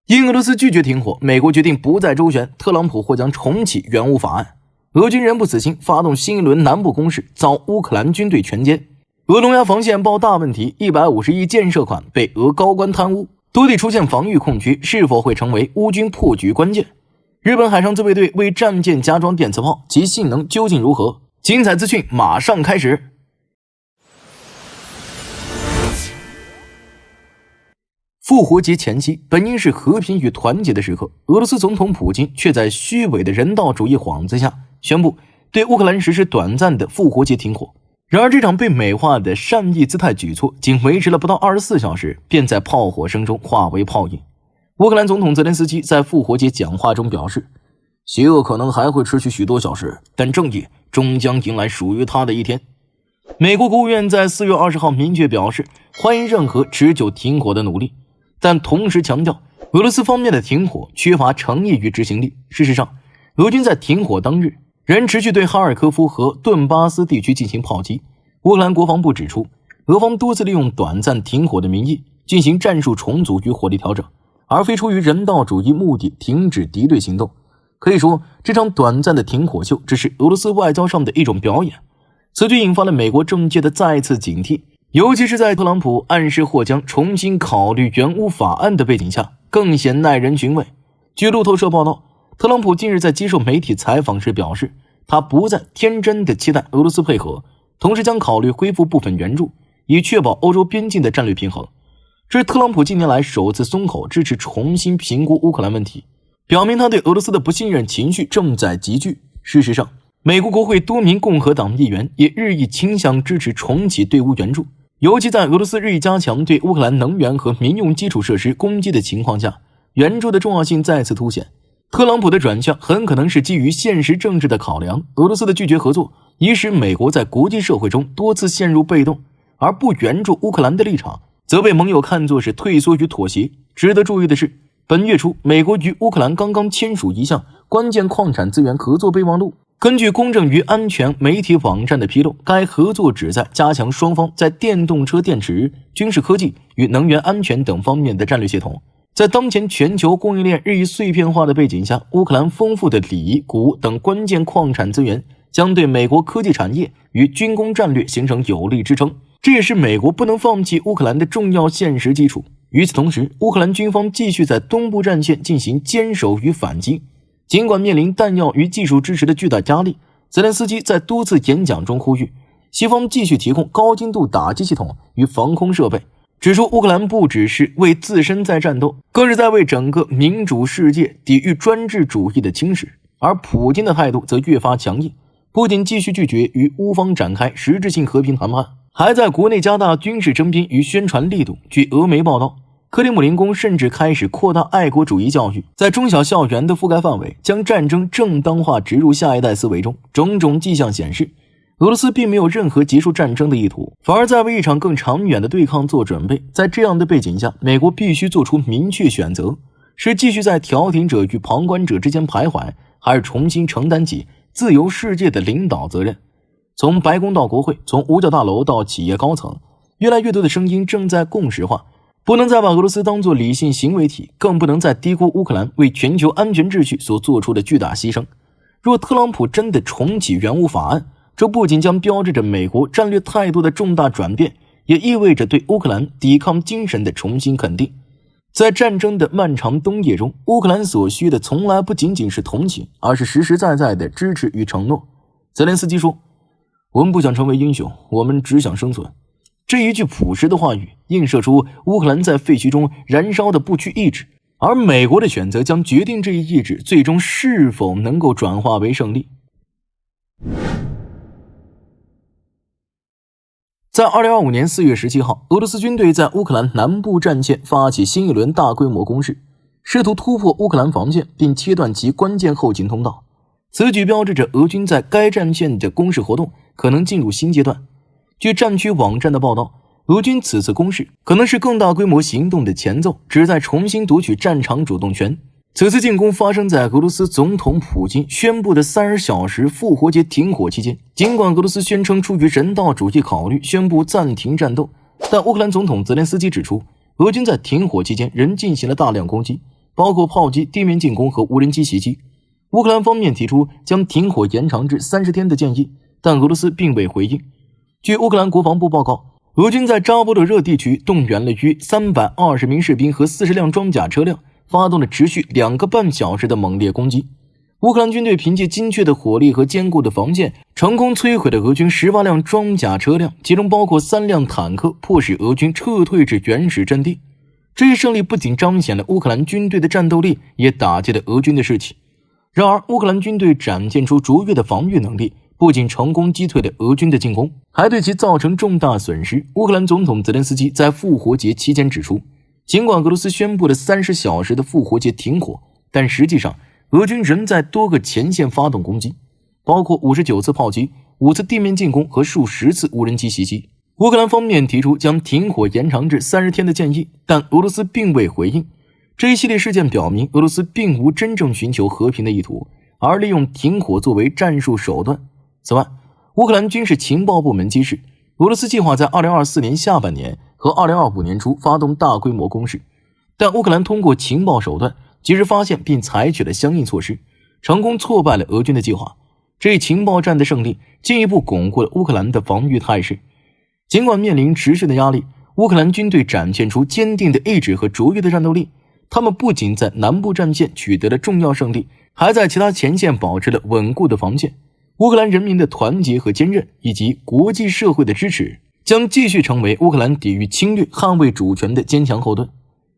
因俄罗斯拒绝停火，美国决定不再周旋，特朗普或将重启援乌法案。俄军仍不死心，发动新一轮南部攻势，遭乌克兰军队全歼。俄龙牙防线爆大问题，150亿建设款被俄高官贪污，多地出现防御空区，是否会成为乌军破局关键？日本海上自卫队为战舰加装电磁炮，其性能究竟如何？精彩资讯马上开始。复活节前夕，本应是和平与团结的时刻，俄罗斯总统普京却在虚伪的人道主义幌子下宣布对乌克兰实施短暂的复活节停火。然而这场被美化的善意姿态举措仅维持了不到24小时，便在炮火声中化为泡影。乌克兰总统泽连斯基在复活节讲话中表示，邪恶可能还会持续许多小时，但正义终将迎来属于他的一天。美国国务院在4月20号明确表示，欢迎任何持久停火的努力，但同时强调俄罗斯方面的停火缺乏诚意与执行力。事实上，俄军在停火当日仍持续对哈尔科夫和顿巴斯地区进行炮击。乌克兰国防部指出，俄方多次利用短暂停火的名义进行战术重组与火力调整，而非出于人道主义目的停止敌对行动。可以说，这场短暂的停火秀只是俄罗斯外交上的一种表演。此举引发了美国政界的再次警惕，尤其是在特朗普暗示或将重新考虑援乌法案的背景下，更显耐人寻味。据路透社报道，特朗普近日在接受媒体采访时表示，他不再天真地期待俄罗斯配合，同时将考虑恢复部分援助，以确保欧洲边境的战略平衡。这是特朗普近年来首次松口支持重新评估乌克兰问题，表明他对俄罗斯的不信任情绪正在急剧。事实上，美国国会多名共和党议员也日益倾向支持重启对乌援助，尤其在俄罗斯日益加强对乌克兰能源和民用基础设施攻击的情况下，援助的重要性再次凸显。特朗普的转向很可能是基于现实政治的考量，俄罗斯的拒绝合作已使美国在国际社会中多次陷入被动，而不援助乌克兰的立场则被盟友看作是退缩与妥协。值得注意的是，本月初美国与乌克兰刚刚签署一项关键矿产资源合作备忘录。根据公正与安全媒体网站的披露，该合作旨在加强双方在电动车电池、军事科技与能源安全等方面的战略协同。在当前全球供应链日益碎片化的背景下，乌克兰丰富的锂、钴等关键矿产资源将对美国科技产业与军工战略形成有力支撑，这也是美国不能放弃乌克兰的重要现实基础。与此同时，乌克兰军方继续在东部战线进行坚守与反击。尽管面临弹药与技术支持的巨大压力，泽连斯基在多次演讲中呼吁西方继续提供高精度打击系统与防空设备，指出乌克兰不只是为自身在战斗，更是在为整个民主世界抵御专制主义的侵蚀。而普京的态度则越发强硬，不仅继续拒绝与乌方展开实质性和平谈判，还在国内加大军事征兵与宣传力度。据俄媒报道，克里姆林宫甚至开始扩大爱国主义教育，在中小校园的覆盖范围，将战争正当化植入下一代思维中。种种迹象显示，俄罗斯并没有任何结束战争的意图，反而在为一场更长远的对抗做准备。在这样的背景下，美国必须做出明确选择，是继续在调停者与旁观者之间徘徊，还是重新承担起自由世界的领导责任。从白宫到国会，从五角大楼到企业高层，越来越多的声音正在共识化，不能再把俄罗斯当作理性行为体，更不能再低估乌克兰为全球安全秩序所做出的巨大牺牲。若特朗普真的重启援乌法案，这不仅将标志着美国战略态度的重大转变，也意味着对乌克兰抵抗精神的重新肯定。在战争的漫长冬夜中，乌克兰所需的从来不仅仅是同情，而是实实在在的支持与承诺。泽连斯基说，我们不想成为英雄，我们只想生存。这一句朴实的话语映射出乌克兰在废墟中燃烧的不屈意志，而美国的选择将决定这一意志最终是否能够转化为胜利。在2025年4月17号，俄罗斯军队在乌克兰南部战线发起新一轮大规模攻势，试图突破乌克兰防线并切断其关键后勤通道。此举标志着俄军在该战线的攻势活动可能进入新阶段。据战区网站的报道，俄军此次攻势可能是更大规模行动的前奏，旨在重新夺取战场主动权。此次进攻发生在俄罗斯总统普京宣布的30小时复活节停火期间。尽管俄罗斯宣称出于人道主义考虑宣布暂停战斗，但乌克兰总统泽连斯基指出，俄军在停火期间仍进行了大量攻击，包括炮击、地面进攻和无人机袭击。乌克兰方面提出将停火延长至30天的建议，但俄罗斯并未回应。据乌克兰国防部报告，俄军在扎波罗热地区动员了约320名士兵和40辆装甲车辆，发动了持续2个半小时的猛烈攻击。乌克兰军队凭借精确的火力和坚固的防线，成功摧毁了俄军18辆装甲车辆，其中包括3辆坦克，迫使俄军撤退至原始阵地。这一胜利不仅彰显了乌克兰军队的战斗力，也打击了俄军的士气。然而，乌克兰军队展现出卓越的防御能力，不仅成功击退了俄军的进攻，还对其造成重大损失。乌克兰总统泽连斯基在复活节期间指出，尽管俄罗斯宣布了30小时的复活节停火，但实际上俄军仍在多个前线发动攻击，包括59次炮击、5次地面进攻和数十次无人机袭击。乌克兰方面提出将停火延长至30天的建议，但俄罗斯并未回应。这一系列事件表明，俄罗斯并无真正寻求和平的意图，而利用停火作为战术手段。此外，乌克兰军事情报部门揭示，俄罗斯计划在2024年下半年和2025年初发动大规模攻势，但乌克兰通过情报手段及时发现并采取了相应措施，成功挫败了俄军的计划。这一情报战的胜利进一步巩固了乌克兰的防御态势。尽管面临持续的压力，乌克兰军队展现出坚定的意志和卓越的战斗力。他们不仅在南部战线取得了重要胜利，还在其他前线保持了稳固的防线。乌克兰人民的团结和坚韧，以及国际社会的支持，将继续成为乌克兰抵御侵略、捍卫主权的坚强后盾。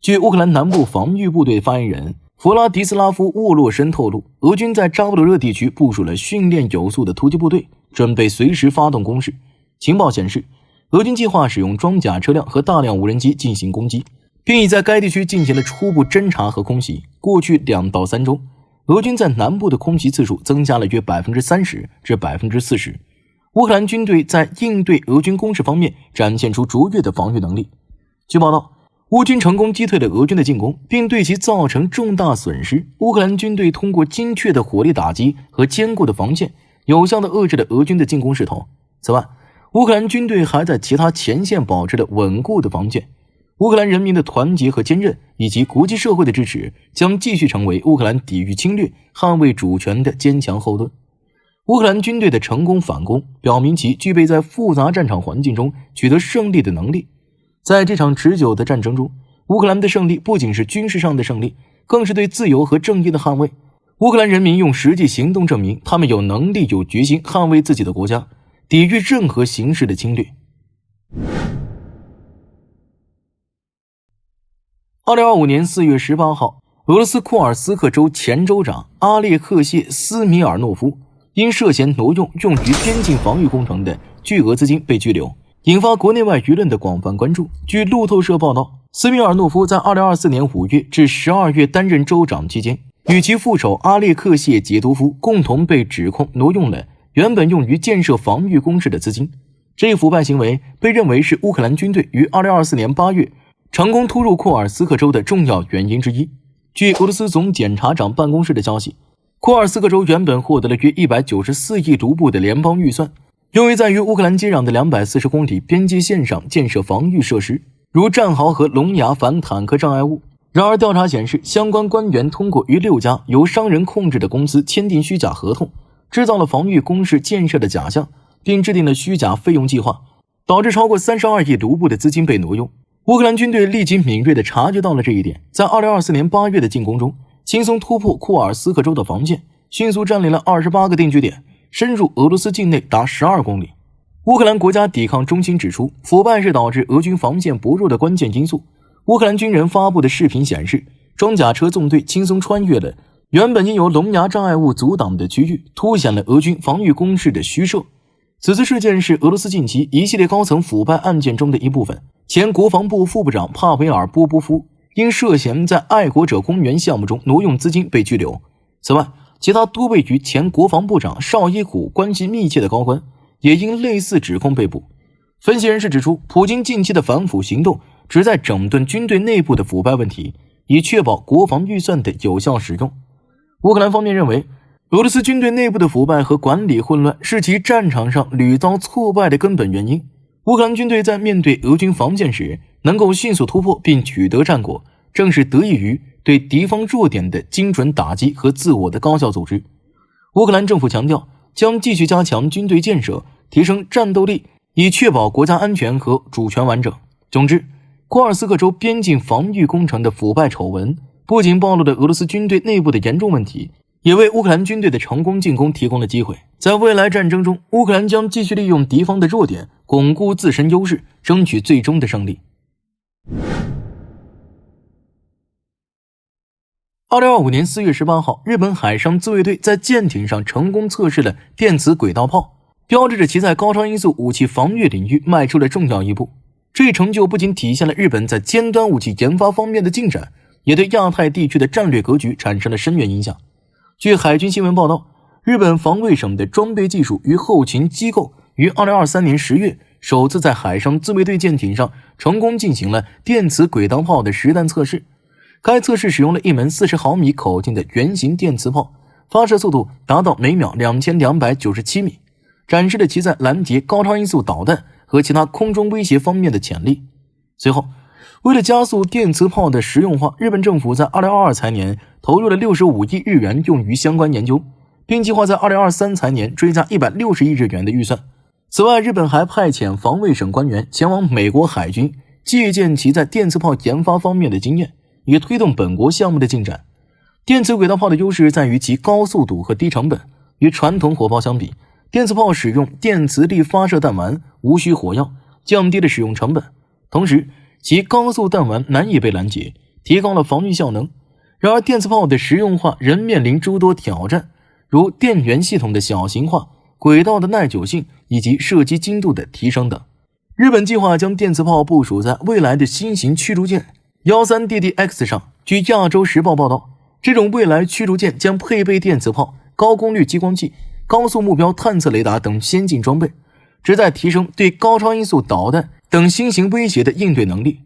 据乌克兰南部防御部队发言人弗拉迪斯拉夫·沃洛申透露，俄军在扎波罗热地区部署了训练有素的突击部队，准备随时发动攻势。情报显示，俄军计划使用装甲车辆和大量无人机进行攻击，并已在该地区进行了初步侦察和空袭。过去2到3周，俄军在南部的空袭次数增加了约30%至40%。乌克兰军队在应对俄军攻势方面展现出卓越的防御能力。据报道，乌军成功击退了俄军的进攻，并对其造成重大损失。乌克兰军队通过精确的火力打击和坚固的防线，有效地遏制了俄军的进攻势头。此外，乌克兰军队还在其他前线保持了稳固的防线。乌克兰人民的团结和坚韧，以及国际社会的支持，将继续成为乌克兰抵御侵略、捍卫主权的坚强后盾。乌克兰军队的成功反攻，表明其具备在复杂战场环境中取得胜利的能力。在这场持久的战争中，乌克兰的胜利不仅是军事上的胜利，更是对自由和正义的捍卫。乌克兰人民用实际行动证明，他们有能力、有决心捍卫自己的国家，抵御任何形式的侵略。2025年4月18号，俄罗斯库尔斯克州前州长阿列克谢·斯米尔诺夫因涉嫌挪用用于边境防御工程的巨额资金被拘留，引发国内外舆论的广泛关注。据路透社报道，斯米尔诺夫在2024年5月至12月担任州长期间，与其副手阿列克谢·杰多夫共同被指控挪用了原本用于建设防御工事的资金。这一腐败行为被认为是乌克兰军队于2024年8月成功突入库尔斯克州的重要原因之一。据俄罗斯总检察长办公室的消息，库尔斯克州原本获得了约194亿卢布的联邦预算，用于在与乌克兰接壤的240公里边界线上建设防御设施，如战壕和龙牙反坦克障碍物。然而，调查显示，相关官员通过与6家由商人控制的公司签订虚假合同，制造了防御工事建设的假象，并制定了虚假费用计划，导致超过32亿卢布的资金被挪用。乌克兰军队立即敏锐地察觉到了这一点，在2024年8月的进攻中，轻松突破库尔斯克州的防线，迅速占领了28个定居点，深入俄罗斯境内达12公里。乌克兰国家抵抗中心指出，腐败是导致俄军防线薄弱的关键因素。乌克兰军人发布的视频显示，装甲车纵队轻松穿越了原本应由龙牙障碍物阻挡的区域，凸显了俄军防御工事的虚设。此次事件是俄罗斯近期一系列高层腐败案件中的一部分。前国防部副部长帕维尔·波波夫因涉嫌在爱国者公园项目中挪用资金被拘留。此外，其他多位与前国防部长绍伊古关系密切的高官也因类似指控被捕。分析人士指出，普京近期的反腐行动旨在整顿军队内部的腐败问题，以确保国防预算的有效使用。乌克兰方面认为，俄罗斯军队内部的腐败和管理混乱是其战场上屡遭挫败的根本原因。乌克兰军队在面对俄军防线时能够迅速突破并取得战果，正是得益于对敌方弱点的精准打击和自我的高效组织。乌克兰政府强调，将继续加强军队建设，提升战斗力，以确保国家安全和主权完整。总之，库尔斯克州边境防御工程的腐败丑闻，不仅暴露了俄罗斯军队内部的严重问题，也为乌克兰军队的成功进攻提供了机会。在未来战争中，乌克兰将继续利用敌方的弱点，巩固自身优势，争取最终的胜利。2025年4月18号，日本海上自卫队在舰艇上成功测试了电磁轨道炮，标志着其在高超音速武器防御领域迈出了重要一步。这一成就不仅体现了日本在尖端武器研发方面的进展，也对亚太地区的战略格局产生了深远影响。据海军新闻报道，日本防卫省的装备技术与后勤机构于2023年10月首次在海上自卫队舰艇上成功进行了电磁轨道炮的实弹测试。该测试使用了一门40毫米口径的圆形电磁炮，发射速度达到每秒2297米，展示了其在拦截高超音速导弹和其他空中威胁方面的潜力。随后，为了加速电磁炮的实用化，日本政府在2022财年投入了65亿日元用于相关研究，并计划在2023财年追加160亿日元的预算。此外，日本还派遣防卫省官员前往美国海军，借鉴其在电磁炮研发方面的经验，以推动本国项目的进展。电磁轨道炮的优势在于其高速度和低成本，与传统火炮相比，电磁炮使用电磁力发射弹丸，无需火药，降低了使用成本，同时其高速弹丸难以被拦截，提高了防御效能。然而，电磁炮的实用化仍面临诸多挑战，如电源系统的小型化、轨道的耐久性以及射击精度的提升等。日本计划将电磁炮部署在未来的新型驱逐舰 13DDX 上。据亚洲时报报道，这种未来驱逐舰将配备电磁炮、高功率激光器、高速目标探测雷达等先进装备，旨在提升对高超音速导弹等新型威胁的应对能力。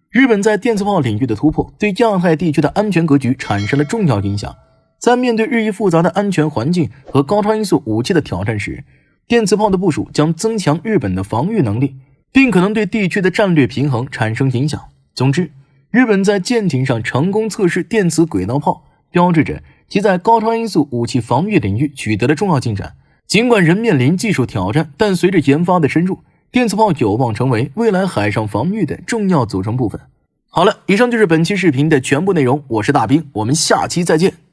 日本在电磁炮领域的突破，对亚太地区的安全格局产生了重要影响。在面对日益复杂的安全环境和高超音速武器的挑战时，电磁炮的部署将增强日本的防御能力，并可能对地区的战略平衡产生影响。总之，日本在舰艇上成功测试电磁轨道炮，标志着其在高超音速武器防御领域取得了重要进展。尽管仍面临技术挑战，但随着研发的深入，电磁炮有望成为未来海上防御的重要组成部分。好了，以上就是本期视频的全部内容，我是大兵，我们下期再见。